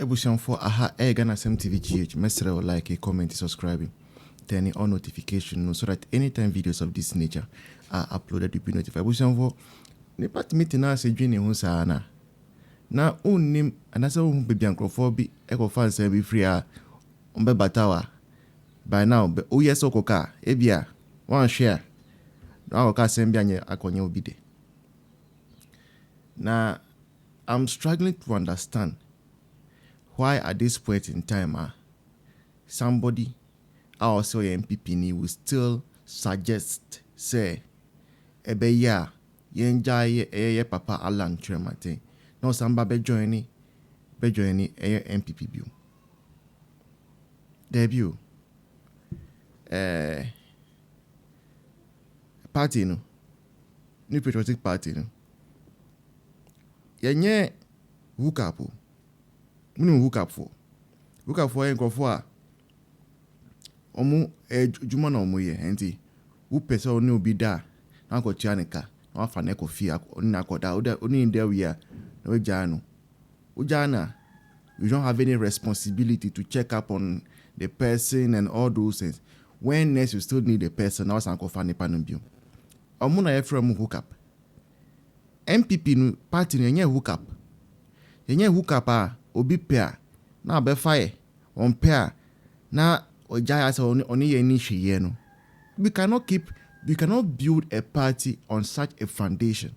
Ebusian for aha Gana Sem TV GH. Mesre like a comment, subscribing, turning on notification so that anytime videos of this nature are uploaded, you be notified. Ebusian for ne part meeting na se dwene ho saa na unnim anase wo baby ankrofo bi ekofa nsa bi free a ombe batawa by now be o yes okoka ebia one share na okoka sem bi anye akonye obide. Now I'm struggling to understand why at this point in time somebody also NPP ni will still suggest say ebeya yenja ye papa Alan Tremate no samba be joining NPP bill debut party no new patriotic party no yenye hook up munu hook up for enkofo a omu juma na omu ye enti wo pese oni obi da na ko chianika na afa na kofi oni na koda oni there we are no jano ujana you don't have any responsibility to check up on the person and all those things when next you still need the person na wasan kofa ne panu bio omu na ye from hook up NPP no party no yenye hook up a obi pair na be fire on pair na ojaya say oni ye ni hweye no we cannot build a party on such a foundation.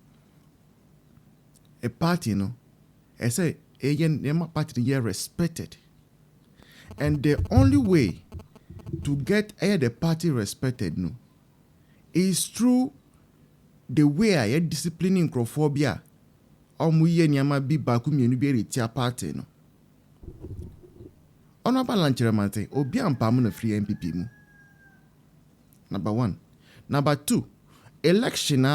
A party no I say a party here respected, and the only way to get the party respected no is through the way I disciplining crophobia omuye nyama bi baku mienu bi retia party no honorable lancheremante obi ampam na free NPP mu. Number 1. Number 2, election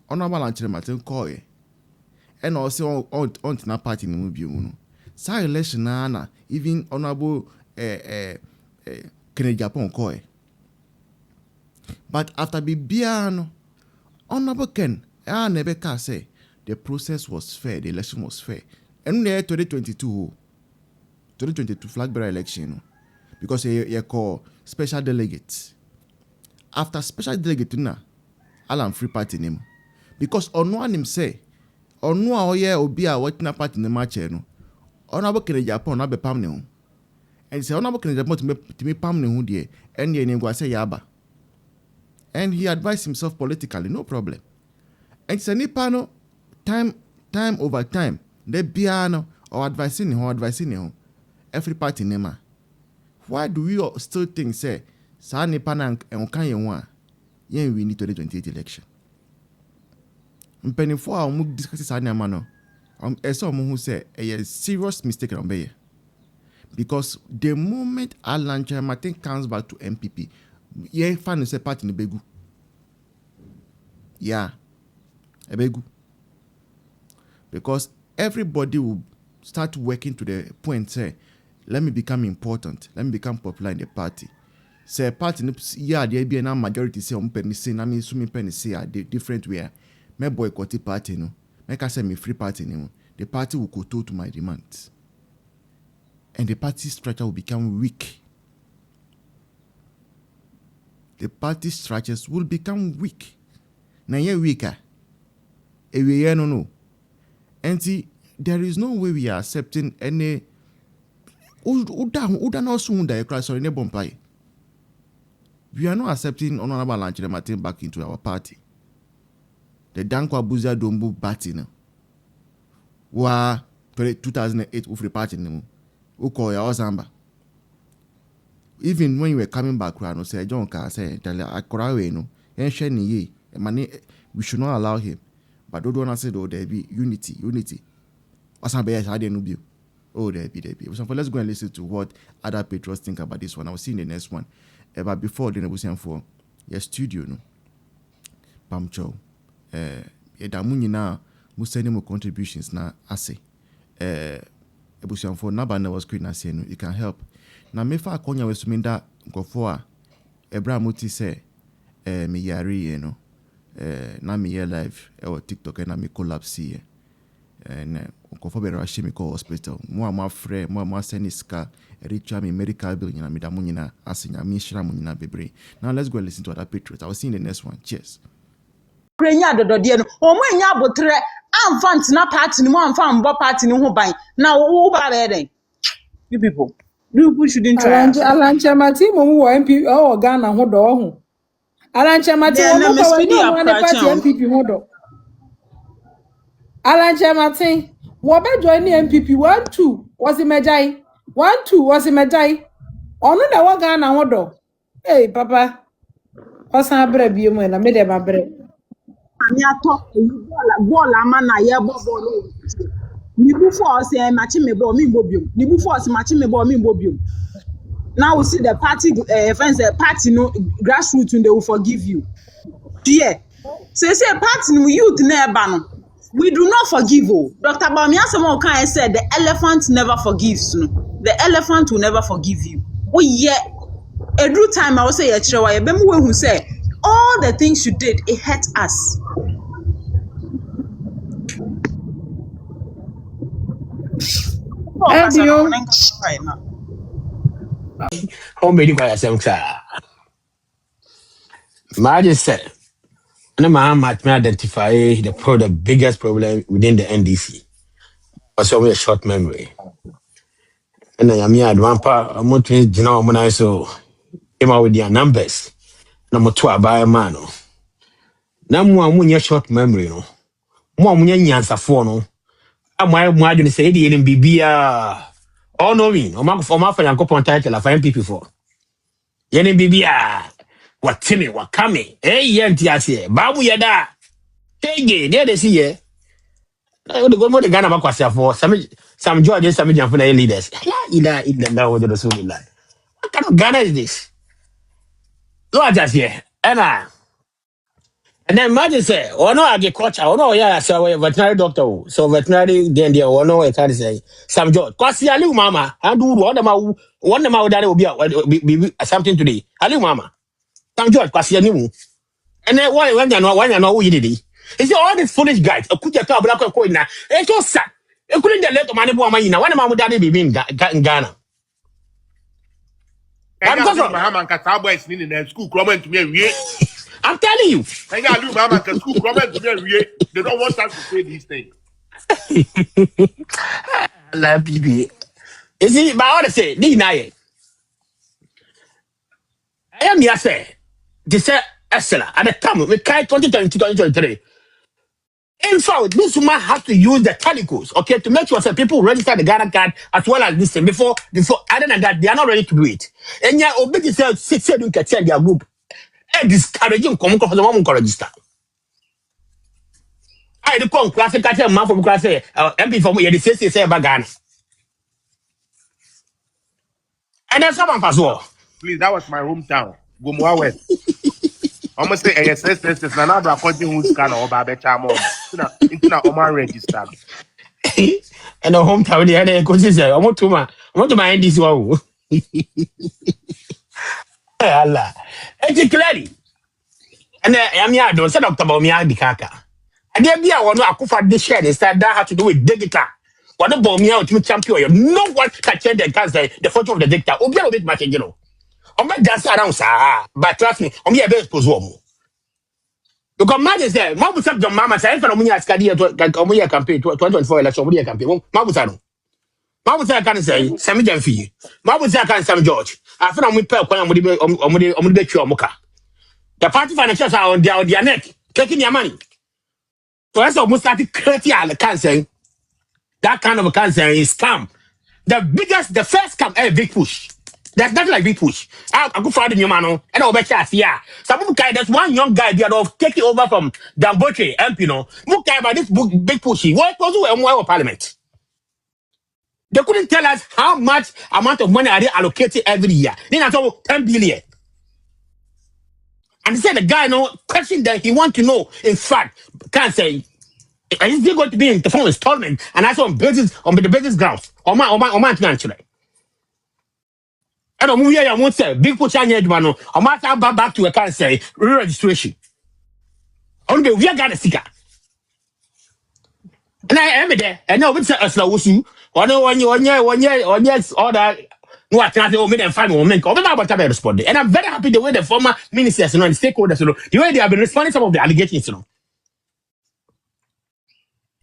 honorable lancheremante call and also on na party no bi mu no sa election na even honorable Kennedy Japan call but after bibia no honorable Ken Nebeka say the process was fair, the election was fair. And there 2022 flag bearer election because you call special delegates. After special delegate na Alan free party name. Because ono him say ono oye obi a watina party ne match no. Honorable Kennedy Japan na be pam ne ho. And say honorable Kennedy Japan to me pam ne ho de and ye name go say yaba. And he advised himself politically, no problem. And say nipa no time over time the piano or advising him every party name. Why do we still think say sa nipa na enkan ye ho a yen we need 2028 election? Mpenifo a mu discuss sa na no eso mu hu say a serious mistake on be because the moment Alan Martin comes back to NPP ye fan say party ni begu yeah ebegu because everybody will start working to the point say let me become important, let me become popular in the party. Say party yeah there be na majority say penny say na me sumi penny say a different way me boycott party no make I say me free party no the party will kowtow to my demands and the party structure will become weak. The party structures will become weak. Na ye weaker. Ewe no. And see, there is no way we are accepting any Uda no sunda class or any bompay. We are not accepting honorable Lanchele Martin back into our party. The Dankwa Buza Dombu party no. Wa 2008 Ufri party no. Uko ya Ozamba. Even when you were coming back, no say John Car say Akorawe no, and Shani ye, money we should not allow him. But don't want to say there be unity. Or some bears had no view. Oh, there be. So let's go and listen to what other patrons think about this one. I will see in the next one. But before the negotiation for your studio no. Pamcho. Damunyi na museni mo contributions na ase. Ebusian for nabana was screen as you can help. Na mefa akonya wesuminda nkofo a Ebra Muti say me yari na me live or TikTok na me collapse and nkɔfo bɛ rush me kɔ hospital mo a mo afrɛ mo a mo asɛne sika ɛretwa me medical bill nyina meda mo nyina ase nyame hyira mo nyina bebree. Now let's go and listen to other patriots. I will see you in the next one. Cheers. Krenya dododie no omo enya abotre amfa ntena party ni mo amfa mbo party ni ho ban na wo ba be den. You people shouldn't try. Alanche mati mo wo MP o Ghana ho do ho. Alanche mati wo mo ba wani mo na party NPP ho do. Alanche mati wo be join the NPP 1-2 was imejai 1-2 was imejai onu da wo Ghana ho do. Hey papa osan abre bi mo na me de ba bre. Ani ato ball ama na ye ball ni bu force match me ball me bobium ni bu force match me ball me bobium. Now we see the party friends the party no grassroots and they will forgive you. Yeah. So say party no youth never no. We do not forgive. Dr. Bamiasamo Kai said the elephant never forgives. No. The elephant will never forgive you. Oh yeah. Every time I will say who say all the things you did, it hurt us. How many guys am sa? Imagine said, and man might identify the biggest problem within the NDC. Also, we a short memory. And I am here at one part. I'm not to know when I saw came out with their numbers. Number 2 by a man. Now, more short memory, no. More nyansa for no. I'm why do you say the NBB? Oh no, me. I'm not for my friend and couple title of NPP for. Yeni bibia watini wakame yenti ase babu yada tege there they see here the government the Ghana bakwase for some George some for the leaders ila now with the Rasulullah. What kind of Ghana is this? No just here and then imagine say or no agriculture or no yeah so veterinary doctor so veterinary then there or no I can say some George kwasi ali mama and do one them that will be something today ali mama some George kwasi ani. And then why when you know who you did it? It's all these foolish guys. A kuja ka black ko ina. E to sa. E couldn't let the money bo amana. When mamu daddy be in Ghana. I'm School comment to me. I'm telling you. School comment to me. They don't want us to say these things. La bibi. You see, but I say, ni na ye. I am here say. They say excellent. At the time we kai 2023. In fact, this woman has to use the telecos, okay, to make sure that people register the Ghana card as well as this thing before. Other than that, they are not ready to do it. And yeah, obey say you can tell their group. Discouraging come for the woman to register. I the come class catch man from class MP from here. The say about Ghana. And then someone pass war. Please, that was my hometown. Gomwa West. Almost say yes. Now do according who's can or babe chamo. Into na Oman register. And the hometown they had a consider. I want to my end this one. Allah. It's clearly. And I'm here don't say Dr. Bawumia Bikaka. And there be a one akufa this share instead that had to do with digital. What the Bawumia ultimate champion? No one can change the fortune of the dictator. Obi a bit much, you know. I'm not dance around, sir. But trust me, I'm here best position. Because man is there. Mabu sab John Mama say for omunya askadi omunya campaign 2024 election omunya campaign. Mabu sa no. Mabu say can say Sami Jamfi. Mabu say can Sam George. After we pay kwan omudi be twa omuka. The party financiers are on their neck, taking their money. So that's almost started creating a cancer. That kind of a cancer is scam. The first scam, a big push. That's not like big push. I go for the new man, and I'll bet you, yeah. Some guy, there's one young guy there of taking over from Damboche, MP, no. Mukai about this big pushy. What was the parliament? They couldn't tell us how much amount of money are they allocated every year. Then I told 10 billion. And he said the guy no question that he want to know. In fact, can't say is he going to be in the form installment and also on the basis grounds. My actually. I don't know I won't say big push on no. I might have back to a can't say re-registration. Only we got a sticker. And I am there. And now with us now, you one year, all that. No, I can't say, and 5 women. Over about time I responded. And I'm very happy the way the former ministers and stakeholders, the way they have been responding to some of the allegations,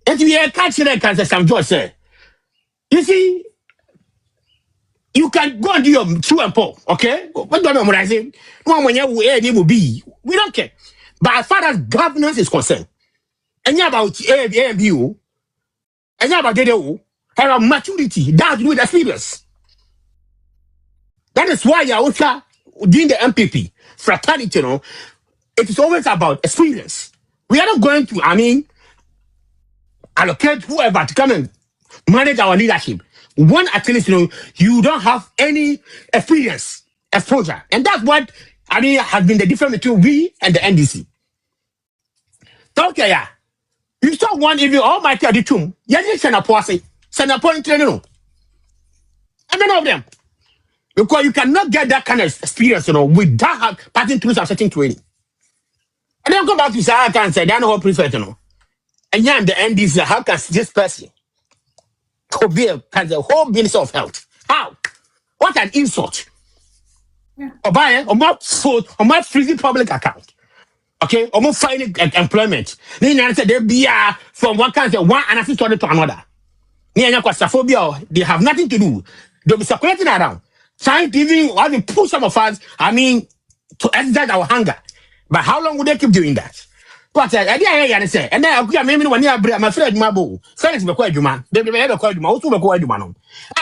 And we are catching that cancer, some George said. You see, you can go and do your true and poor, okay? What do I say? One when you will be. We don't care. But as far as governance is concerned, and you about ABU, and you about DDO, have a maturity, that's with experience. That is why you are doing the MPP fraternity, it is always about experience. We are not going to, allocate whoever to come and manage our leadership. One, at least, you don't have any experience, exposure. And that's what, has been the difference between we and the NDC. Okay, yeah. You saw one, if you all might tell the tomb, you didn't send a posse, send a point, and none of them. Because you cannot get that kind of experience, without passing through some certain training. And then go back to say, I can say, they are not prefer, And yeah, the NDC, how can this person could be as a whole minister of health? How? What an insult. Yeah. Or buy, or more freezing public account. Okay, or more finding employment. Then I said, they be from one country, one and assist to another. They have nothing to do. They'll be circulating around, trying to even push some of us, to exert our hunger. But how long would they keep doing that? But I didn't say, and then I maybe one year, my friend Mabo, friends be quite human, they never called you, also be quite human.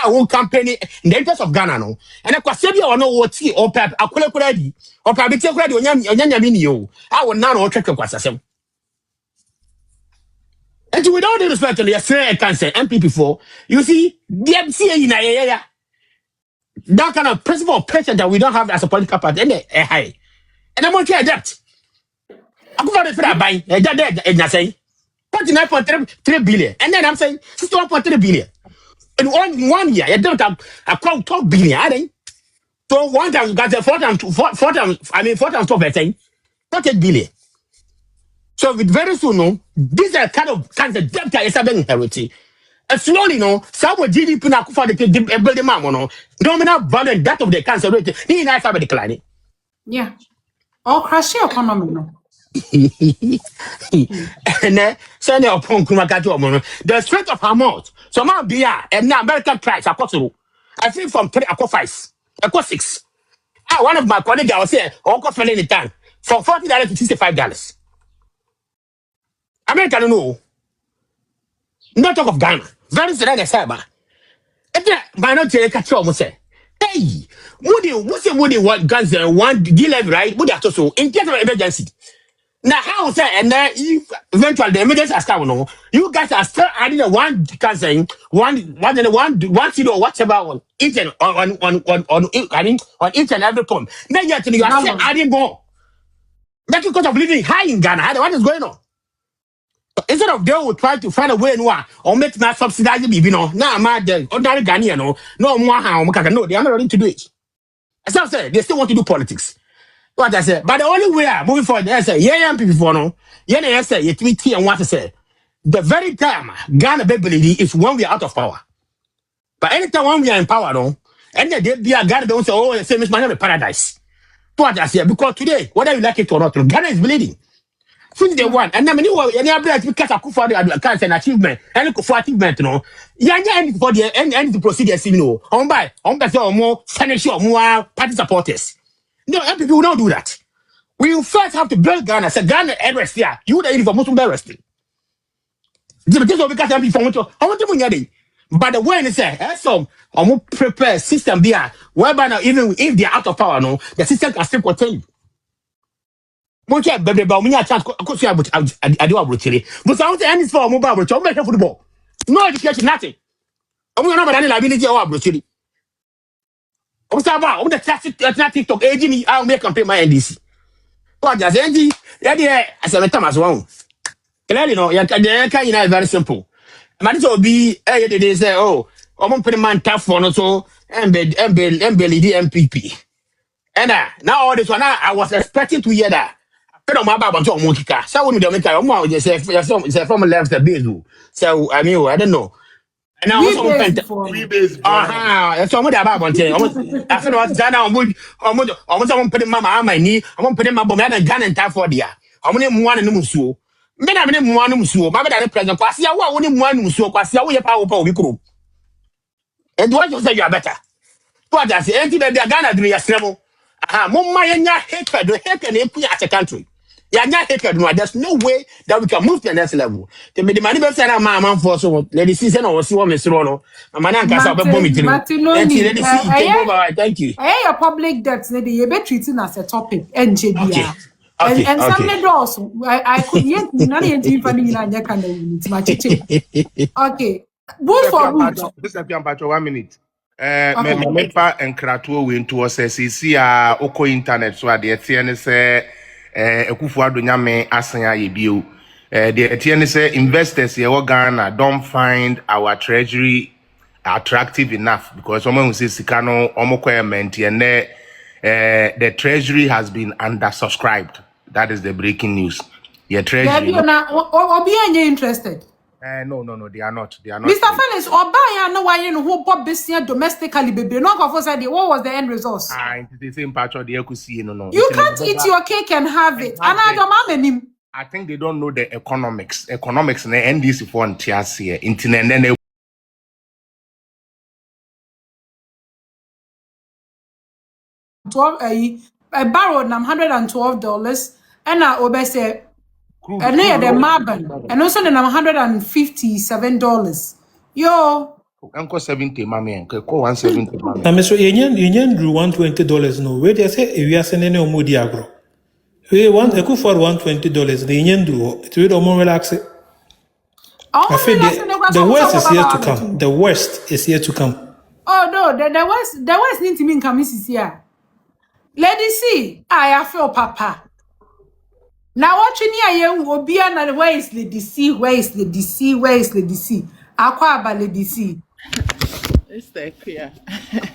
I won't campaign in the interest of Ghana, no. And I could say, you know what, or perhaps a quality ready, or probably take ready on Yamini. I will not check your question. And with all the respect to the I can say NPP4, you see, the MCA in a that kind of principle of patience that we don't have as a political party, and high. And I'm okay at that. I'm going to buy that say 49.3 billion. And then I'm saying 61.3 billion. In one year, you don't have a 12 billion, are they? So one time, got 4 times 12, saying 38 billion. So with very soon, these are kind of debt that is having inherited. And slowly, some GDP now for the building man, nominal value and that of the cancer rate, he nice have declining. Yeah. Or crash your economy, no. And then send your phone the strength of her mouth. So now be and now American price are possible. I think from 3 I 5, I 6. One of my colleagues I was saying, Uncle Felling in time from $40 to $65. American no. Not talk of Ghana. Very soon I say, but my not catch almost say, hey, Woody what guns and one deal right? Would have to so in case of emergency. Now, how say, and then if eventually the emergency has come, you guys are still adding a one cousin, one zero, whatever on each and on each and every point. Now you are still adding more. That's because of living high in Ghana. What is going on? Instead of they will try to find a way or make not subsidize the now I'm mad ordinary Ghanaian, no more how no, they are not ready to do it. As I said, they still want to do politics. What I said, but the only way moving forward, I say, yeah, people for no, yeah, say, you tweet and what to say. The very time Ghana baby is when we are out of power. But anytime when we are in power, and then they be a Ghana don't say, oh, say, Miss Manama paradise. What I say, because today, whether you like it or not, Ghana is bleeding. Since day one, and then when you were any ability because I could find an achievement, and for achievement, any for the end the procedures, on by more financial, more party supporters. No, NPP will not do that. We will first have to build Ghana. Say Ghana arrest here. You would even most arrested. This will be because I want to win. But the way they say, some prepare system there, whereby now even if they are out of power, the system can still continue. Much baby, but we are chance. I do abrochiri. But I want to end this for mobile abrochiri. I'm football. No education, nothing. I'm not about any liability or abrochiri. I'm about the classic TikTok agent. I'll make campaign my NDC. What does Andy? Yeah, as a time as well. Clearly, you very simple. Man, it will be, they say, oh, I'm pretty man tough one also, and the MPP. And now all this one, I was expecting to hear that. Pero my baba to mo kika. So we don't make am just say from left the base. So I mean, I don't know. And now We some base pent. for We base Aha, so mo da baba nten. I feel what Ghana omo so mo pede mama ama ni, omo pede mama na Ghana nta for dia. Omo ne muan no musuo. Me na me ne muan no musuo. Ma be da president kwase ya wo ne muan no musuo kwase ya wo ye pa wo pa obi kro. And what you say you are better. What I say, anything that Ghana do yasremo. Aha, mumma yanya hatred, as a country. Yanya hatred, no, there's no way that we can move to the next level. The money be say na man for so lady see say no see what Mr. No. Man can say be bomb it. Martinoni, Lady see take over. Thank you. your public debt, you be treating as a topic, Okay. NJBR. Okay. And some Okay. doors, I could yet none of funny in a kind of my chicken. Okay. Good for root. This is 1 minute. Okay. Mempa enkrato we into us see oko internet so the etienne say ekufu adonyame asanya ye bio the etienne say investors here Ghana don't find our treasury attractive enough because someone who says sikano omokwement and the treasury has been undersubscribed. That is the breaking news. Your treasury Or be interested. no, they are not. They are not. Mr. Felix, or buy no why you who bought business domestically, baby. No, of said what was the end result? It's the same patch of the Ekusi, no. You can't eat your cake and have it. And I don't I think they don't know the economics. Economics and the NDC for TRC, internet, and then they 12 a barrel $112 and I obey and near the Marban and also the $157. Yo, Uncle 70, mammy, and go 170, mammy. Na meso yenyen drew $120 no. Where they say we are sending no mudi agro. We want a for $120. The yenyen drew it will more relax it. I feel the worst is yet to come. The worst is yet to come. Oh no, the worst need to mean come is here. Lady C, I feel papa. Now watching here, you will be an where is Lady C? Where is Lady C? Where is Lady C? Aquaba Lady C. It's the clear.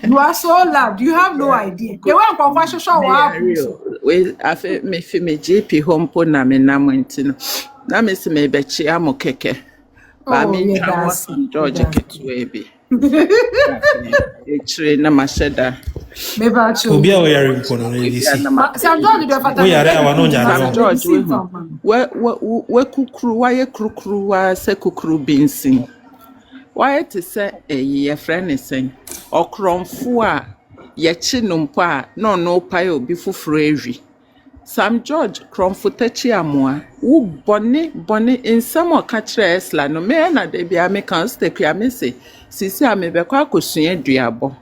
You are so loud. You have no idea. They went for fashion show. Well, I feel me JP home po na me na mwentino. Na me se me bechi amo keke. Ba mi was George Ketwebi. Echre na masheda. Me ba cho. Obi a we are in kono na DC. Sam George do fata. We are awa no nya. George we kukru wa ye krukru wa se kukru binsin. Why to say a friend is saying, or cromfo a ye chinumpo a no pie obi fufreji. Sam George cromfotechi amoa, who bonny in some or catch la no me na de be American step ya me say, sisi amebekwa kosunye duabo.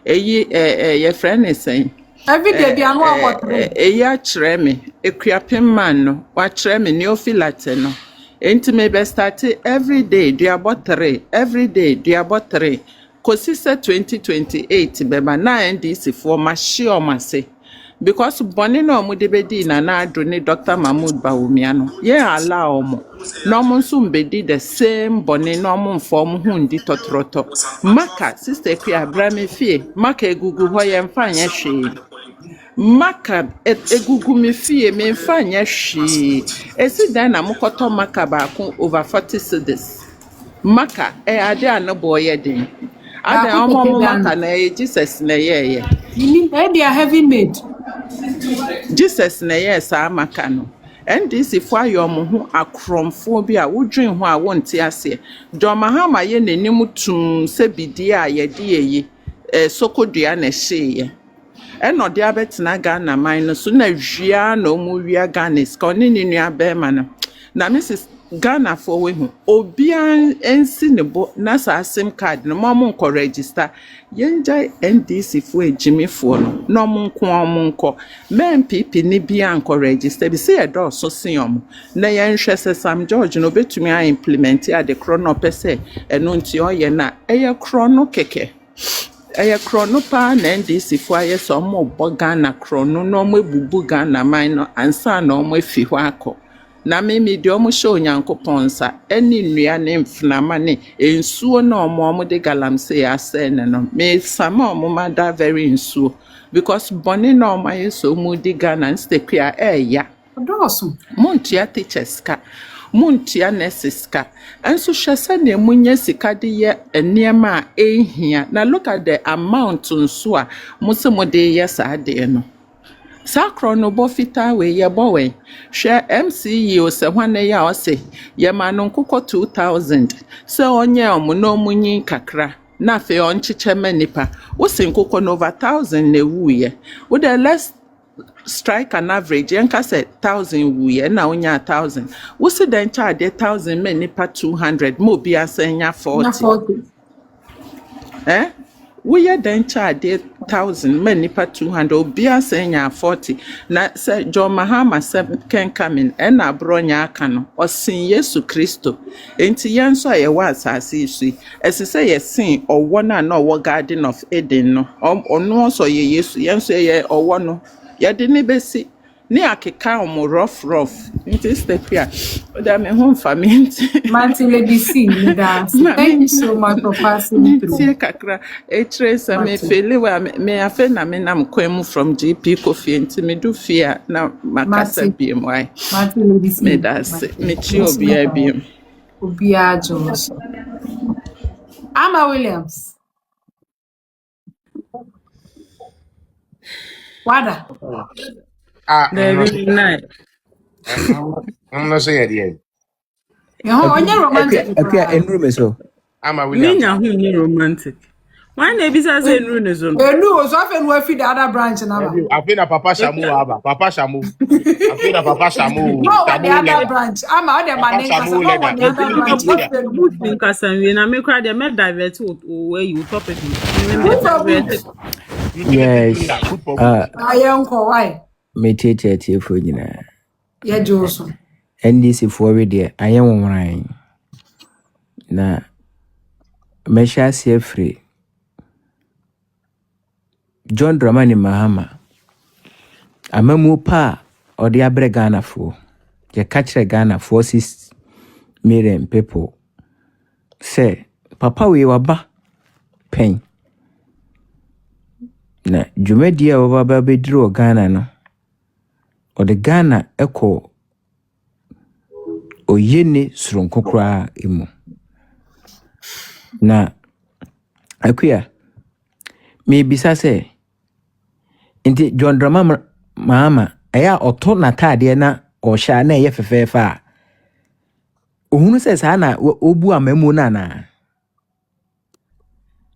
Ye friend is saying. Every day be an what Ya treme, a creaping man no, what treme neophylaten no. Enti me be start every day duabo 3 kosise 2028 beba na NDC for ma sure ma say because boni no mu de bedi na adoni Dr. Mahmoud Bawumia no ye allow mo no mo nso mbedi the same boni no mo form hu ndi totroto maka sister Pia Brame fie maka egugu ho ye mfa anya hwe maka egugu me fie me mfa anya hwe esi dan na mokoto maka ba ko over 40 cedis maka ade anobo ye den ade omo maka na Jesus na ye you mean they are heavy made Jesus na ye sa maka no NDC fo ayom ho akromfo bi a wodwen ho a wonte ase Doma hama ye nanim tum se bidie a ye de ye sokodua na hye eno de abetena Ghana man no so na hwia na omu hwia Ghana ska oni ni nua be ma na Mrs Ghana for we hu obian ensi nebo na sa sim card no mo nko register yenja NDC fo ejimi fo no no mo nko NPP ni bia nko register bi say do so siom na yenhwe se Sam George no betumi a implement ya de chrono pese eno nti oye na eye chrono keke eye chrono pa na NDC fo aye so mo bo Ghana chrono no mo ebubu Ghana man no ansa na mo afi ho akọ na me de omo show nyankopon sa eni nnua ne mfnama ne ensuo na omo de galamsey ase ne no me sama omo mada very ensuo because boni na omo aye so mu di Ghana stekua ya Odoso. Montia teachers ka. Montia nurses ka. And so she said ne munye sika de ye nneema a ehia. Na look at the amount nso a mo de yes ade no. Sakro no bo fita we ye bo we. Hwe MCE se hwane ya o se ye ma no nkokọ 2000. Se onye omo no munyi kakra. Na fe onchiche manipa. Wo se nkokọ no over 1000 na wuye. Wo the less strike an average yanka say 1000 wuye na onya 1000. Wo se den charge 1000 manipa 200 mo bi asenya 40. Eh? We are then charge 1,000, many per 200, Obia saying 40. Na say John Mahama 7 can come in, and a bronya cano, or sing Yesu Christo. Ain't yanso I was as see, as I say, a sing or one and no what garden of Eden, no, or no, so ye Yesu, yanso or one, no, ya didn't be see. Ni akeka mo rough nti step here oda me home family Martin Lady C dance. Thank you so much for passing through. tie kakra trace me fele wa me afa na me nam kwam from GP Kofi nti me do fear na makasa biem why Martin Lady C me das me chi obia biem Obia Jones. Ama Williams. Wada. Very nice. I'm not saying it. Onye romantic. Okay, enru me so. I'm a William. Minya who ni romantic. Why na bisa say enru ne so? Enu so afa nu afi the other branch na ba. I feel that Papa Shamu aba. Papa Shamu. I feel that Papa Shamu. No, the other branch. Ama o de man nka so. No, the other branch. Think asan we na me cry dem divert where you topic. Yes. Ayenko why? Me tete fo nyina. Ye Joso. NDC for we there ayen wonran. Na mesha se free. John Dramani Mahama. Amamu pa odi abre Ghana fo. Ye catch Ghana for 6 million people. Say papa we waba pen. Na dwumadi a waba bediro Ghana no. O de Ghana eko oyene sronkokra emu. Na akuya me bisa se inti John Drama Mahama aya oto na tade na ohya na ye fefefa ohunu se sa na obu amamu na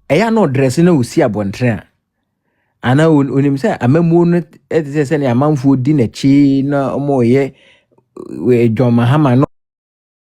aya no dress na osi abontre ana onim se amamu no etese se ne amanfo di na chi na omo ye we John Mahama no